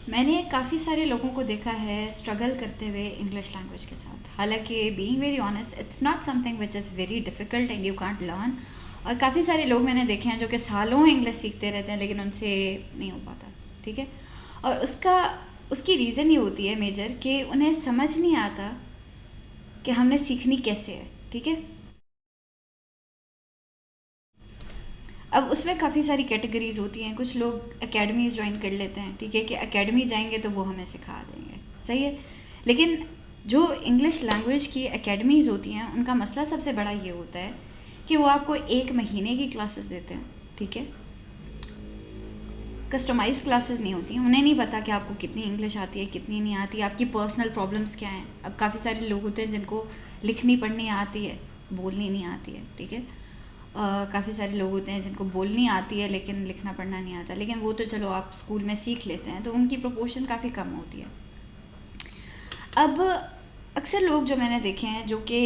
मैंने काफ़ी सारे लोगों को देखा है स्ट्रगल करते हुए इंग्लिश लैंग्वेज के साथ। हालांकि being very honest, it's not something which is very difficult and you can't learn. और काफ़ी सारे लोग मैंने देखे हैं जो कि सालों इंग्लिश सीखते रहते हैं लेकिन उनसे नहीं हो पाता। ठीक है। और उसकी रीज़न ये होती है मेजर कि उन्हें समझ नहीं आता कि हमने सीखनी कैसे है। ठीक है। अब उसमें काफ़ी सारी कैटेगरीज होती हैं। कुछ लोग एकेडमीज़ ज्वाइन कर लेते हैं, ठीक है, कि एकेडमी जाएंगे तो वो हमें सिखा देंगे, सही है। लेकिन जो इंग्लिश लैंग्वेज की एकेडमीज़ होती हैं उनका मसला सबसे बड़ा ये होता है कि वो आपको 1 महीने की क्लासेस देते हैं, ठीक है। कस्टमाइज्ड क्लासेस नहीं होती हैं। उन्हें नहीं पता कि आपको कितनी इंग्लिश आती है, कितनी नहीं आती, आपकी पर्सनल प्रॉब्लम्स क्या हैं। अब काफ़ी सारे लोग होते हैं जिनको लिखनी पढ़नी आती है, बोलनी नहीं आती है, ठीक है। काफ़ी सारे लोग होते हैं जिनको बोलनी आती है लेकिन लिखना पढ़ना नहीं आता, लेकिन वो तो चलो आप स्कूल में सीख लेते हैं, तो उनकी प्रोपोर्शन काफ़ी कम होती है। अब अक्सर लोग जो मैंने देखे हैं जो कि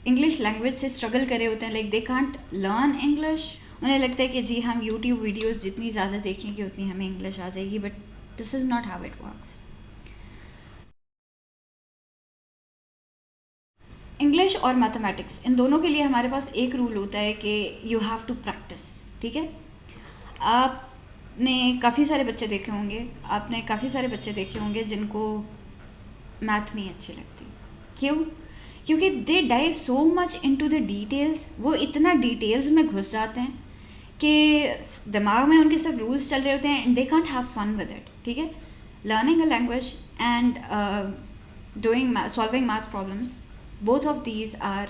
इंग्लिश लैंग्वेज से स्ट्रगल करे होते हैं, like they can't learn English. उन्हें लगता है कि जी हम यूट्यूब वीडियोस जितनी ज़्यादा देखेंगे उतनी हमें इंग्लिश आ जाएगी, but this is not how it works. English और मैथमेटिक्स इन दोनों के लिए हमारे पास एक रूल होता है कि यू हैव टू प्रैक्टिस, ठीक है। आपने काफ़ी सारे बच्चे देखे होंगे, आपने काफ़ी सारे बच्चे देखे होंगे जिनको मैथ नहीं अच्छी लगती। क्यों? क्योंकि they dive so much into the details. वो इतना डिटेल्स में घुस जाते हैं कि दिमाग में उनके सब रूल्स चल रहे होते हैं and they can't have fun with it, ठीक है। Learning a language and doing solving math problems, both of these are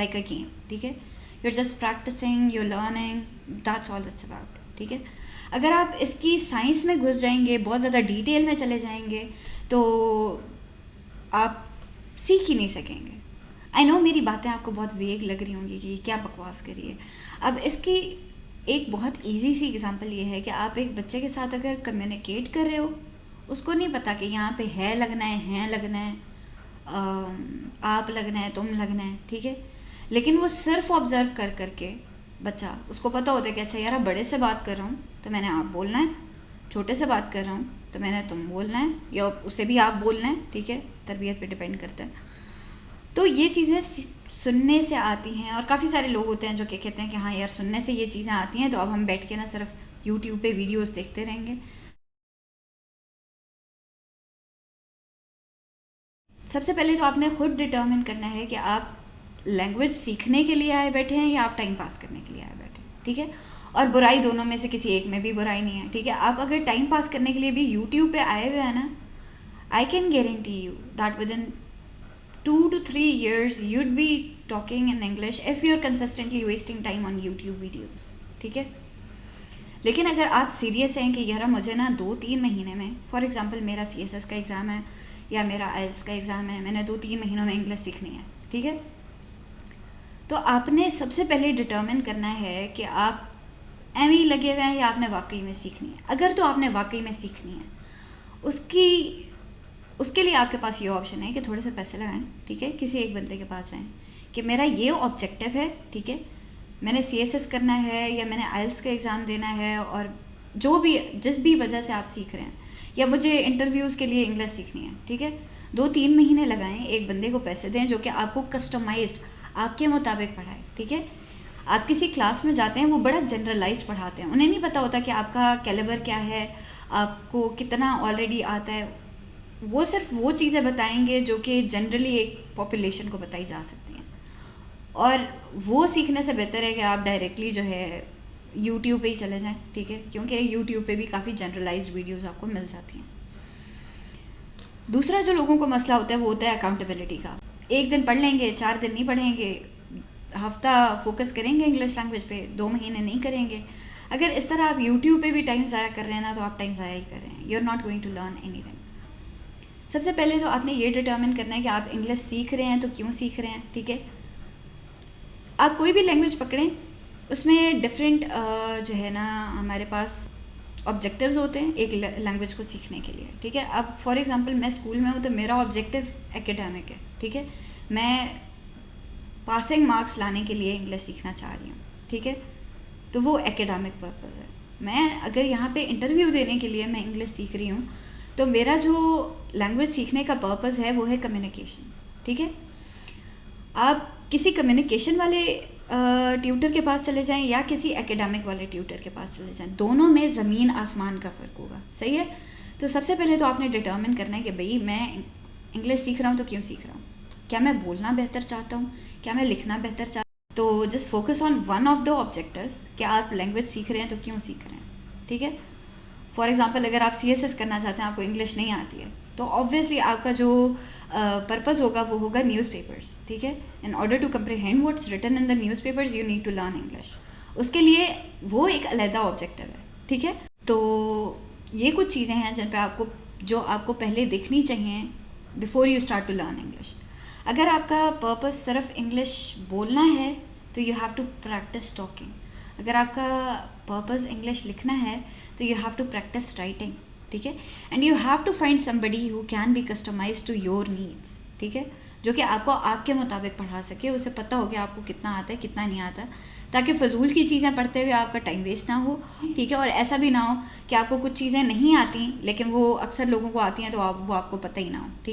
like a game, ठीक है। you're just practicing, you're learning, that's all it's about, ठीक है। अगर आप इसकी science में घुस जाएंगे, बहुत ज़्यादा डिटेल में चले जाएंगे, तो आप सीख ही नहीं सकेंगे। आई नो मेरी बातें आपको बहुत वेग लग रही होंगी कि क्या बकवास करिए। अब इसकी एक बहुत इजी सी एग्जांपल ये है कि आप एक बच्चे के साथ अगर कम्युनिकेट कर रहे हो, उसको नहीं पता कि यहाँ पे है लगना है, हैं लगना है, आप लगना है, तुम लगना है, ठीक है। लेकिन वो सिर्फ ऑब्जर्व कर करके बच्चा, उसको पता होता है कि अच्छा यार आप बड़े से बात कर रहा हूँ तो मैंने आप बोलना है, छोटे से बात कर रहा हूँ तो मैंने तुम बोलना है, या उसे भी आप बोलना है, ठीक है। तरबियत पे डिपेंड करता है। तो ये चीज़ें सुनने से आती हैं। और काफ़ी सारे लोग होते हैं जो कि कहते हैं कि हाँ यार सुनने से ये चीज़ें आती हैं, तो अब हम बैठ के ना सिर्फ यूट्यूब पे वीडियोस देखते रहेंगे। सबसे पहले तो आपने खुद डिटर्मिन करना है कि आप लैंग्वेज सीखने के लिए आए बैठे हैं या आप टाइम पास करने के लिए आए बैठे हैं, ठीक है। और बुराई दोनों में से किसी एक में भी बुराई नहीं है, ठीक है। आप अगर टाइम पास करने के लिए भी यूट्यूब पे आए हुए हैं ना, I can guarantee you that with in 2 to 3 years you'd be talking in English if you're consistently wasting time on YouTube videos, ठीक है। लेकिन अगर आप सीरियस हैं कि यार मुझे ना 2-3 महीने में, फॉर एग्जांपल मेरा CSS का एग्ज़ाम है या मेरा IELTS का एग्ज़ाम है, मैंने 2-3 महीनों में इंग्लिश सीखनी है, ठीक है। तो आपने सबसे पहले डिटर्मिन करना है कि आप एम ही लगे हुए हैं या आपने वाकई में सीखनी है। अगर तो आपने वाकई में सीखनी है, उसके लिए आपके पास ये ऑप्शन है कि थोड़े से पैसे लगाएं, ठीक है, किसी एक बंदे के पास जाएं कि मेरा ये ऑब्जेक्टिव है, ठीक है, मैंने CSS करना है या मैंने IELTS का एग्ज़ाम देना है, और जो भी जिस भी वजह से आप सीख रहे हैं, या मुझे इंटरव्यूज़ के लिए इंग्लिश सीखनी है, ठीक है। 2-3 महीने लगाएं, एक बंदे को पैसे दें जो कि आपको कस्टमाइज्ड आपके मुताबिक पढ़ाए, ठीक है। आप किसी क्लास में जाते हैं, वो बड़ा जनरलाइज्ड पढ़ाते हैं, उन्हें नहीं पता होता कि आपका कैलिबर क्या है, आपको कितना ऑलरेडी आता है। वो सिर्फ वो चीज़ें बताएंगे जो कि जनरली एक पॉपुलेशन को बताई जा सकती हैं, और वो सीखने से बेहतर है कि आप डायरेक्टली जो है यूट्यूब पे ही चले जाएं, ठीक है, क्योंकि यूट्यूब पे भी काफ़ी जनरलाइज्ड वीडियोस आपको मिल जाती हैं। दूसरा जो लोगों को मसला होता है वो होता है अकाउंटेबिलिटी का। एक दिन पढ़ लेंगे, 4 दिन नहीं पढ़ेंगे, हफ्ता फोकस करेंगे इंग्लिश लैंग्वेज पे, 2 महीने नहीं करेंगे। अगर इस तरह आप यूट्यूब पे भी टाइम ज़ाया कर रहे हैं ना, तो आप टाइम ज़ाया ही कर रहे हैं, you are not going to learn anything. सबसे पहले तो आपने ये डिटर्मिन करना है कि आप इंग्लिश सीख रहे हैं तो क्यों सीख रहे हैं, ठीक है। आप कोई भी लैंग्वेज पकड़ें, उसमें डिफरेंट जो है ना हमारे पास ऑब्जेक्टिव्स होते हैं एक लैंग्वेज को सीखने के लिए, ठीक है। अब फॉर एग्जांपल मैं स्कूल में हूँ तो मेरा ऑब्जेक्टिव एकेडमिक है, ठीक है, मैं पासिंग मार्क्स लाने के लिए इंग्लिश सीखना चाह रही हूँ, ठीक है, तो वो एकेडमिक पर्पज़ है। मैं अगर यहाँ पे इंटरव्यू देने के लिए मैं इंग्लिश सीख रही हूँ तो मेरा जो लैंग्वेज सीखने का पर्पज़ है वो है कम्युनिकेशन, ठीक है। आप किसी कम्युनिकेशन वाले ट्यूटर के पास चले जाएं या किसी एकेडमिक वाले ट्यूटर के पास चले जाएं, दोनों में ज़मीन आसमान का फ़र्क होगा, सही है। तो सबसे पहले तो आपने डिटर्मिन करना है कि भाई मैं इंग्लिश सीख रहा हूँ तो क्यों सीख रहा हूँ, क्या मैं बोलना बेहतर चाहता हूँ, क्या मैं लिखना बेहतर चाहता हूँ। तो just focus on one of the objectives कि आप लैंग्वेज सीख रहे हैं तो क्यों सीख रहे हैं, ठीक है। फॉर एग्ज़ाम्पल अगर आप CSS करना चाहते हैं, आपको इंग्लिश नहीं आती है, तो ऑब्वियसली आपका जो पर्पज़ होगा वो होगा न्यूज़पेपर्स, ठीक है। In order to comprehend what's written in the newspapers you need to learn English. उसके लिए वो एक अलहदा ऑब्जेक्टिव है, ठीक है। तो ये कुछ चीज़ें हैं जिन पे आपको पहले देखनी चाहिए before you start to learn English. अगर आपका पर्पज़ सिर्फ इंग्लिश बोलना है तो you have to practise talking. अगर आपका पर्पज़ इंग्लिश लिखना है तो you have to practise writing, ठीक है। And you have to find somebody who can be customize to your needs, ठीक है, जो कि आपको आपके मुताबिक पढ़ा सके, उसे पता हो कि आपको कितना आता है कितना नहीं आता, ताकि फ़जूल की चीज़ें पढ़ते हुए आपका टाइम वेस्ट ना हो, ठीक है। और ऐसा भी ना हो कि आपको कुछ चीज़ें नहीं आती लेकिन वो अक्सर लोगों को आती हैं तो वो आपको पता ही ना हो, ठीक है।